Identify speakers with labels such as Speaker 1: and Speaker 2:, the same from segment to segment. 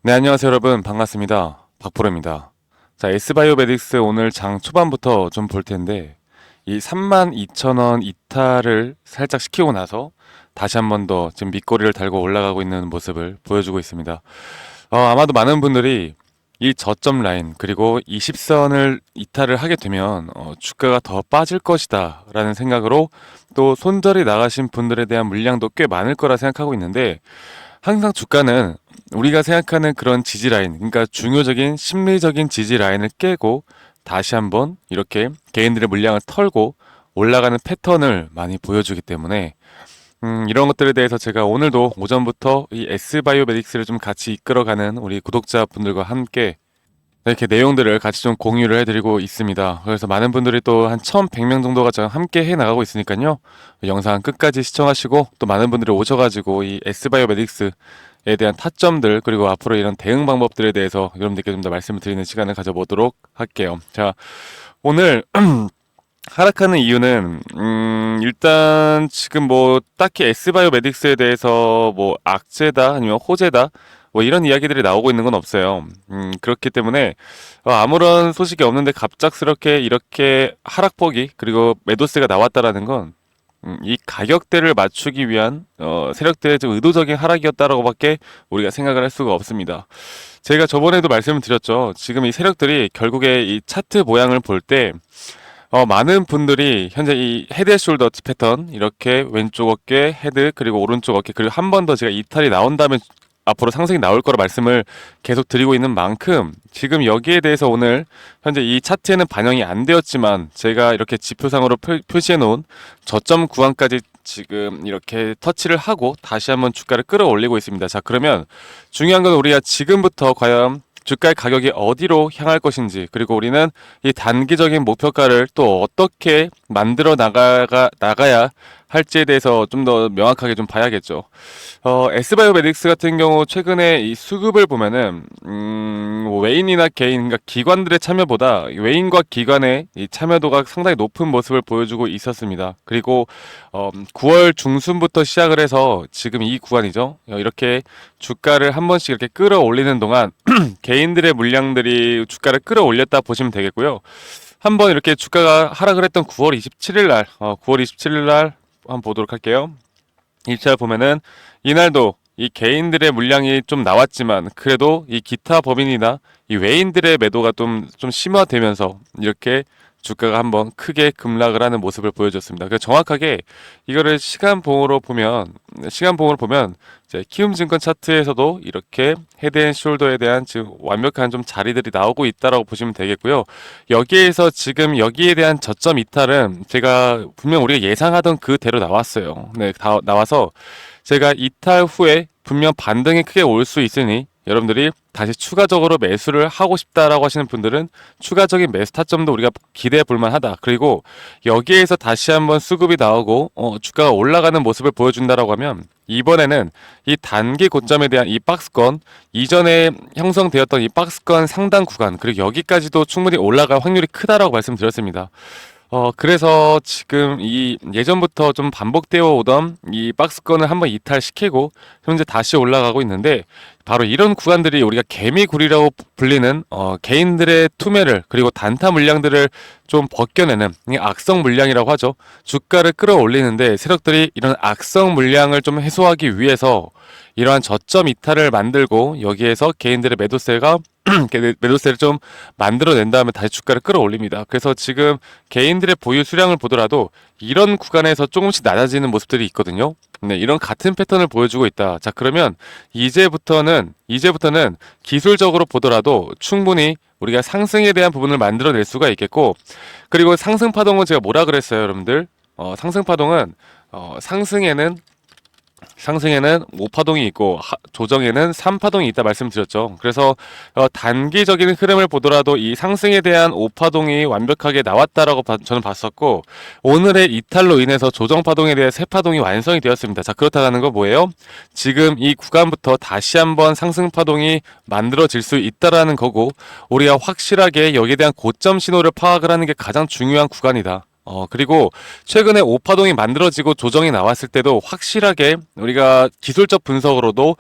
Speaker 1: 네, 안녕하세요 여러분. 반갑습니다. 박프로입니다. 자, S바이오메딕스 오늘 장 초반부터 좀 볼 텐데 이 32,000원 이탈을 살짝 시키고 나서 다시 한 번 더 지금 밑거리를 달고 올라가고 있는 모습을 보여주고 있습니다. 아마도 많은 분들이 이 저점 라인 그리고 20선을 이탈을 하게 되면 주가가 더 빠질 것이다 라는 생각으로 또 손절이 나가신 분들에 대한 물량도 꽤 많을 거라 생각하고 있는데, 항상 주가는 우리가 생각하는 그런 지지 라인, 그러니까 중요적인 심리적인 지지 라인을 깨고 다시 한번 이렇게 개인들의 물량을 털고 올라가는 패턴을 많이 보여주기 때문에 이런 것들에 대해서 제가 오늘도 오전부터 이 S바이오메딕스를 좀 같이 이끌어가는 우리 구독자분들과 함께 이렇게 내용들을 같이 좀 공유를 해드리고 있습니다. 그래서 많은 분들이 또 한 1,100명 정도가 지금 함께 해 나가고 있으니까요. 영상 끝까지 시청하시고 또 많은 분들이 오셔가지고 이 S바이오메딕스에 대한 타점들 그리고 앞으로 이런 대응 방법들에 대해서 여러분들께 좀 더 말씀을 드리는 시간을 가져보도록 할게요. 자, 오늘 하락하는 이유는 일단 지금 뭐 딱히 S바이오메딕스에 대해서 뭐 악재다 아니면 호재다 뭐 이런 이야기들이 나오고 있는 건 없어요. 그렇기 때문에 아무런 소식이 없는데 갑작스럽게 이렇게 하락폭이 그리고 매도세가 나왔다라는 건 이 가격대를 맞추기 위한 세력들의 좀 의도적인 하락이었다라고밖에 우리가 생각을 할 수가 없습니다. 제가 저번에도 말씀을 드렸죠. 지금 이 세력들이 결국에 이 차트 모양을 볼 때 많은 분들이 현재 이 헤드 앤 숄더 패턴 이렇게 왼쪽 어깨 헤드 그리고 오른쪽 어깨 그리고 한 번 더 제가 이탈이 나온 다음에 앞으로 상승이 나올 거라 말씀을 계속 드리고 있는 만큼 지금 여기에 대해서 오늘 현재 이 차트에는 반영이 안 되었지만 제가 이렇게 지표상으로 표시해 놓은 저점 구간까지 지금 이렇게 터치를 하고 다시 한번 주가를 끌어올리고 있습니다. 자, 그러면 중요한 건 우리가 지금부터 과연 주가의 가격이 어디로 향할 것인지, 그리고 우리는 이 단기적인 목표가를 또 어떻게 만들어 나가야 할지에 대해서 좀 더 명확하게 좀 봐야겠죠. S바이오메딕스 같은 경우 최근에 이 수급을 보면은 뭐 외인이나 개인, 그러니까 기관들의 참여보다 외인과 기관의 이 참여도가 상당히 높은 모습을 보여주고 있었습니다. 그리고 9월 중순부터 시작을 해서 지금 이 구간이죠. 이렇게 주가를 한 번씩 이렇게 끌어올리는 동안 개인들의 물량들이 주가를 끌어올렸다 보시면 되겠고요. 한번 이렇게 주가가 하락을 했던 9월 27일 날, 9월 27일 날 한번 보도록 할게요. 일차를 보면은 이날도 이 개인들의 물량이 좀 나왔지만 그래도 이 기타 법인이나 이 외인들의 매도가 좀 심화되면서 이렇게 주가가 한번 크게 급락을 하는 모습을 보여줬습니다. 그래서 정확하게 이거를 시간봉으로 보면 이제 키움증권 차트에서도 이렇게 헤드앤숄더에 대한 지금 완벽한 좀 자리들이 나오고 있다라고 보시면 되겠고요. 여기에서 지금 여기에 대한 저점 이탈은 제가 분명 우리가 예상하던 그대로 나왔어요. 네, 다 나와서 제가 이탈 후에 분명 반등이 크게 올 수 있으니 여러분들이 다시 추가적으로 매수를 하고 싶다라고 하시는 분들은 추가적인 매수 타점도 우리가 기대해 볼 만하다. 그리고 여기에서 다시 한번 수급이 나오고 주가가 올라가는 모습을 보여준다라고 하면 이번에는 이 단기 고점에 대한 이 박스권, 이전에 형성되었던 이 박스권 상단 구간, 그리고 여기까지도 충분히 올라갈 확률이 크다라고 말씀드렸습니다. 그래서 지금 이 예전부터 좀 반복되어 오던 이 박스권을 한번 이탈시키고 현재 다시 올라가고 있는데, 바로 이런 구간들이 우리가 개미굴이라고 불리는 개인들의 투매를 그리고 단타 물량들을 좀 벗겨내는 이 악성 물량이라고 하죠. 주가를 끌어올리는데 세력들이 이런 악성 물량을 좀 해소하기 위해서 이러한 저점 이탈을 만들고 여기에서 개인들의 매도세를 좀 만들어낸 다음에 다시 주가를 끌어올립니다. 그래서 지금 개인들의 보유 수량을 보더라도 이런 구간에서 조금씩 낮아지는 모습들이 있거든요. 네, 이런 같은 패턴을 보여주고 있다. 자, 그러면 이제부터는 기술적으로 보더라도 충분히 우리가 상승에 대한 부분을 만들어낼 수가 있겠고, 그리고 상승 파동은 제가 뭐라 그랬어요, 여러분들? 상승 파동은 상승에는 5파동이 있고 조정에는 3파동이 있다 말씀드렸죠. 그래서 단기적인 흐름을 보더라도 이 상승에 대한 5파동이 완벽하게 나왔다라고 저는 봤었고, 오늘의 이탈로 인해서 조정파동에 대해 3파동이 완성이 되었습니다. 자, 그렇다는 거 뭐예요? 지금 이 구간부터 다시 한번 상승파동이 만들어질 수 있다라는 거고, 우리가 확실하게 여기에 대한 고점 신호를 파악을 하는 게 가장 중요한 구간이다. 그리고 최근에 오파동이 만들어지고 조정이 나왔을 때도 확실하게 우리가 기술적 분석으로도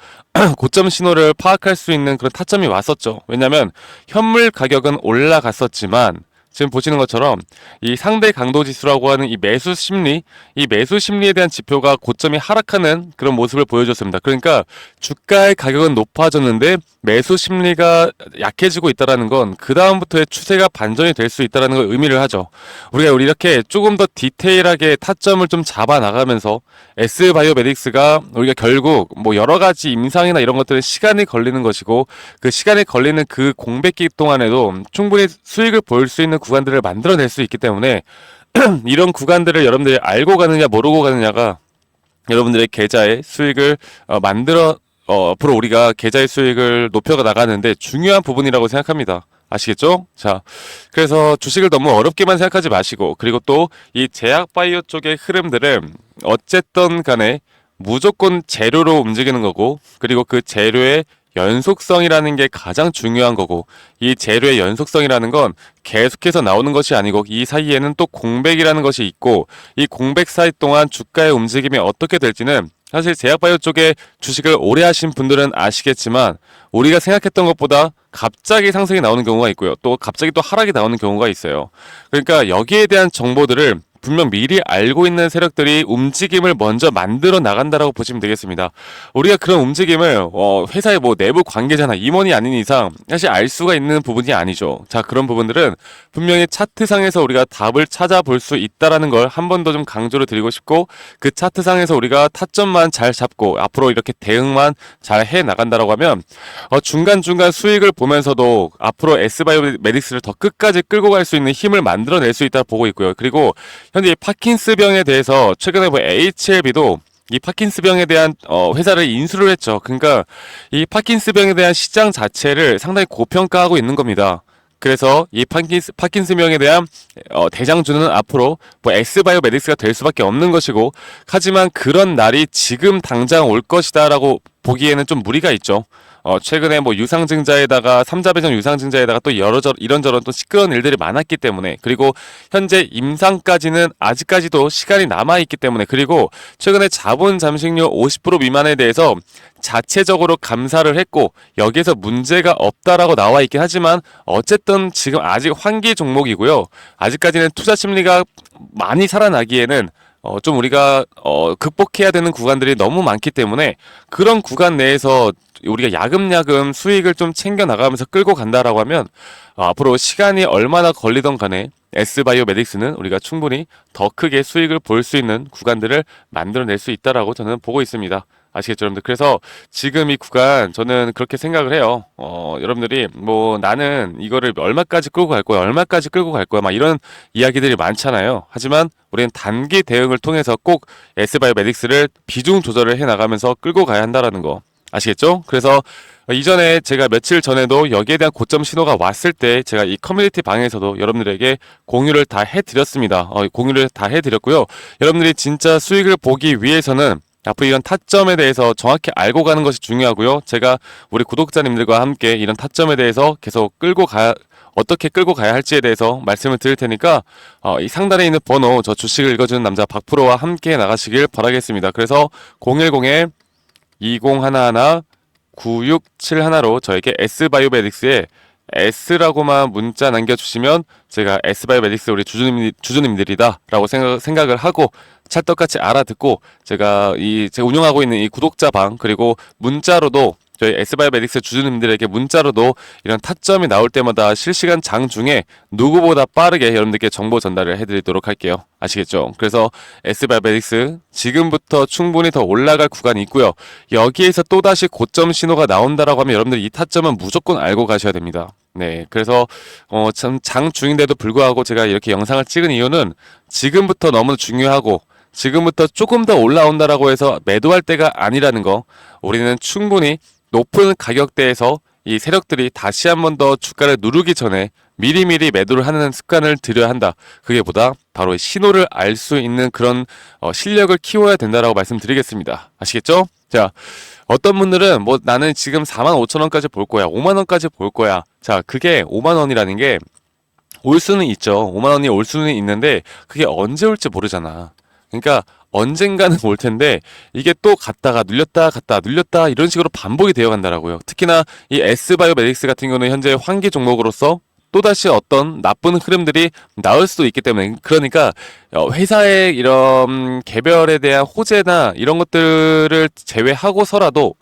Speaker 1: 고점 신호를 파악할 수 있는 그런 타점이 왔었죠. 왜냐하면 현물 가격은 올라갔었지만 지금 보시는 것처럼 이 상대 강도 지수라고 하는 이 매수 심리에 대한 지표가 고점이 하락하는 그런 모습을 보여줬습니다. 그러니까 주가의 가격은 높아졌는데 매수 심리가 약해지고 있다라는 건 그 다음부터의 추세가 반전이 될 수 있다라는 걸 의미를 하죠. 우리가 이렇게 조금 더 디테일하게 타점을 좀 잡아 나가면서 S바이오메딕스가 우리가 결국 뭐 여러 가지 임상이나 이런 것들은 시간이 걸리는 것이고 그 시간이 걸리는 그 공백기 동안에도 충분히 수익을 볼 수 있는 구간들을 만들어낼 수 있기 때문에 이런 구간들을 여러분들이 알고 가느냐 모르고 가느냐가 여러분들의 계좌의 수익을 앞으로 우리가 계좌의 수익을 높여 나가는데 중요한 부분이라고 생각합니다. 아시겠죠? 자, 그래서 주식을 너무 어렵게만 생각하지 마시고, 그리고 또 이 제약바이오 쪽의 흐름들은 어쨌든 간에 무조건 재료로 움직이는 거고, 그리고 그 재료의 연속성이라는 게 가장 중요한 거고, 이 재료의 연속성이라는 건 계속해서 나오는 것이 아니고 이 사이에는 또 공백이라는 것이 있고, 이 공백 사이 동안 주가의 움직임이 어떻게 될지는 사실 제약바이오 쪽에 주식을 오래 하신 분들은 아시겠지만 우리가 생각했던 것보다 갑자기 상승이 나오는 경우가 있고요. 또 갑자기 또 하락이 나오는 경우가 있어요. 그러니까 여기에 대한 정보들을 분명 미리 알고 있는 세력들이 움직임을 먼저 만들어 나간다라고 보시면 되겠습니다. 우리가 그런 움직임을 회사의 뭐 내부 관계자나 임원이 아닌 이상 사실 알 수가 있는 부분이 아니죠. 자, 그런 부분들은 분명히 차트상에서 우리가 답을 찾아볼 수 있다라는 걸 한 번 더 좀 강조를 드리고 싶고, 그 차트상에서 우리가 타점만 잘 잡고 앞으로 이렇게 대응만 잘 해 나간다라고 하면 중간중간 수익을 보면서도 앞으로 S바이오메딕스를 더 끝까지 끌고 갈 수 있는 힘을 만들어낼 수 있다고 보고 있고요. 그리고 현재 이 파킨스병에 대해서 최근에 뭐 HLB도 이 파킨스병에 대한 회사를 인수를 했죠. 그러니까 이 파킨스병에 대한 시장 자체를 상당히 고평가하고 있는 겁니다. 그래서 이 파킨스병에 대한 대장주는 앞으로 뭐 S바이오메딕스가 될 수밖에 없는 것이고, 하지만 그런 날이 지금 당장 올 것이다라고 보기에는 좀 무리가 있죠. 최근에 뭐 유상증자에다가 삼자배정 유상증자에다가 또 이런저런 또 시끄러운 일들이 많았기 때문에, 그리고 현재 임상까지는 아직까지도 시간이 남아있기 때문에, 그리고 최근에 자본 잠식률 50% 미만에 대해서 자체적으로 감사를 했고 여기에서 문제가 없다라고 나와 있긴 하지만 어쨌든 지금 아직 환기 종목이고요. 아직까지는 투자 심리가 많이 살아나기에는 좀 우리가 극복해야 되는 구간들이 너무 많기 때문에 그런 구간 내에서 우리가 야금야금 수익을 좀 챙겨 나가면서 끌고 간다라고 하면 앞으로 시간이 얼마나 걸리던 간에 S바이오메딕스는 우리가 충분히 더 크게 수익을 볼 수 있는 구간들을 만들어낼 수 있다라고 저는 보고 있습니다. 아시겠죠, 여러분들? 그래서 지금 이 구간 저는 그렇게 생각을 해요. 여러분들이 뭐 나는 이거를 얼마까지 끌고 갈 거야, 얼마까지 끌고 갈 거야, 막 이런 이야기들이 많잖아요. 하지만 우리는 단기 대응을 통해서 꼭 S바이오메딕스를 비중 조절을 해 나가면서 끌고 가야 한다라는 거. 아시겠죠? 그래서 이전에 제가 며칠 전에도 여기에 대한 고점 신호가 왔을 때 제가 이 커뮤니티 방에서도 여러분들에게 공유를 다 해드렸습니다. 공유를 다 해드렸고요. 여러분들이 진짜 수익을 보기 위해서는 앞으로 이런 타점에 대해서 정확히 알고 가는 것이 중요하고요. 제가 우리 구독자님들과 함께 이런 타점에 대해서 계속 어떻게 끌고 가야 할지에 대해서 말씀을 드릴 테니까 이 상단에 있는 번호, 저 주식을 읽어주는 남자 박프로와 함께 나가시길 바라겠습니다. 그래서 010-2011-9671로 저에게 S바이오메딕스에 S라고만 문자 남겨주시면 제가 S바이오메딕스 우리 주주님들이다 라고 생각을 하고 찰떡같이 알아듣고 제가 운영하고 있는 이 구독자방, 그리고 문자로도 저희 S바이오메딕스 주주님들에게 문자로도 이런 타점이 나올 때마다 실시간 장중에 누구보다 빠르게 여러분들께 정보 전달을 해드리도록 할게요. 아시겠죠? 그래서 S바이오메딕스 지금부터 충분히 더 올라갈 구간이 있고요. 여기에서 또다시 고점 신호가 나온다라고 하면 여러분들 이 타점은 무조건 알고 가셔야 됩니다. 네, 그래서 참 장중인데도 불구하고 제가 이렇게 영상을 찍은 이유는 지금부터 너무 중요하고 지금부터 조금 더 올라온다라고 해서 매도할 때가 아니라는 거, 우리는 충분히 높은 가격대에서 이 세력들이 다시 한 번 더 주가를 누르기 전에 미리미리 매도를 하는 습관을 들여야 한다. 그게 보다 바로 신호를 알 수 있는 그런 실력을 키워야 된다라고 말씀드리겠습니다. 아시겠죠? 자, 어떤 분들은 뭐 나는 지금 45,000원까지 볼 거야, 5만원까지 볼 거야. 자, 그게 5만원이라는 게 올 수는 있죠. 5만 원이 올 수는 있는데 그게 언제 올지 모르잖아. 그러니까 언젠가는 올 텐데 이게 또 갔다가 눌렸다 갔다 눌렸다 이런 식으로 반복이 되어 간다라고요. 특히나 이 S바이오메딕스 같은 경우는 현재 환기 종목으로서 또다시 어떤 나쁜 흐름들이 나올 수도 있기 때문에, 그러니까 회사의 이런 개별에 대한 호재나 이런 것들을 제외하고서라도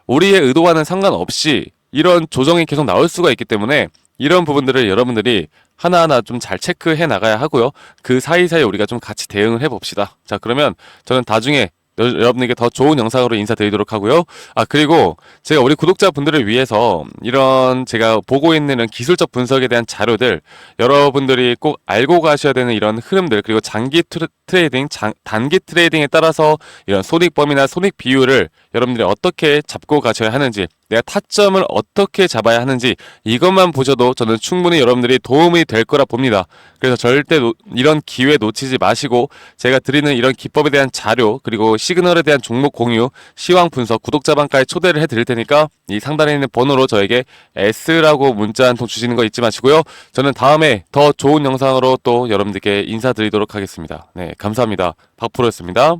Speaker 1: 우리의 의도와는 상관없이 이런 조정이 계속 나올 수가 있기 때문에 이런 부분들을 여러분들이 하나하나 좀 잘 체크해 나가야 하고요. 그 사이사이 우리가 좀 같이 대응을 해 봅시다. 자, 그러면 저는 나중에 여러분에게 더 좋은 영상으로 인사드리도록 하고요. 아, 그리고 제가 우리 구독자분들을 위해서 이런 제가 보고 있는 이런 기술적 분석에 대한 자료들, 여러분들이 꼭 알고 가셔야 되는 이런 흐름들, 그리고 장기 트레이딩, 단기 트레이딩에 따라서 이런 손익범위나 손익 비율을 여러분들이 어떻게 잡고 가셔야 하는지, 내가 타점을 어떻게 잡아야 하는지 이것만 보셔도 저는 충분히 여러분들이 도움이 될 거라 봅니다. 그래서 절대 이런 기회 놓치지 마시고 제가 드리는 이런 기법에 대한 자료, 그리고 시그널에 대한 종목 공유, 시황 분석, 구독자방까지 초대를 해드릴 테니까 이 상단에 있는 번호로 저에게 S라고 문자 한 통 주시는 거 잊지 마시고요. 저는 다음에 더 좋은 영상으로 또 여러분들께 인사드리도록 하겠습니다. 네, 감사합니다. 박프로였습니다.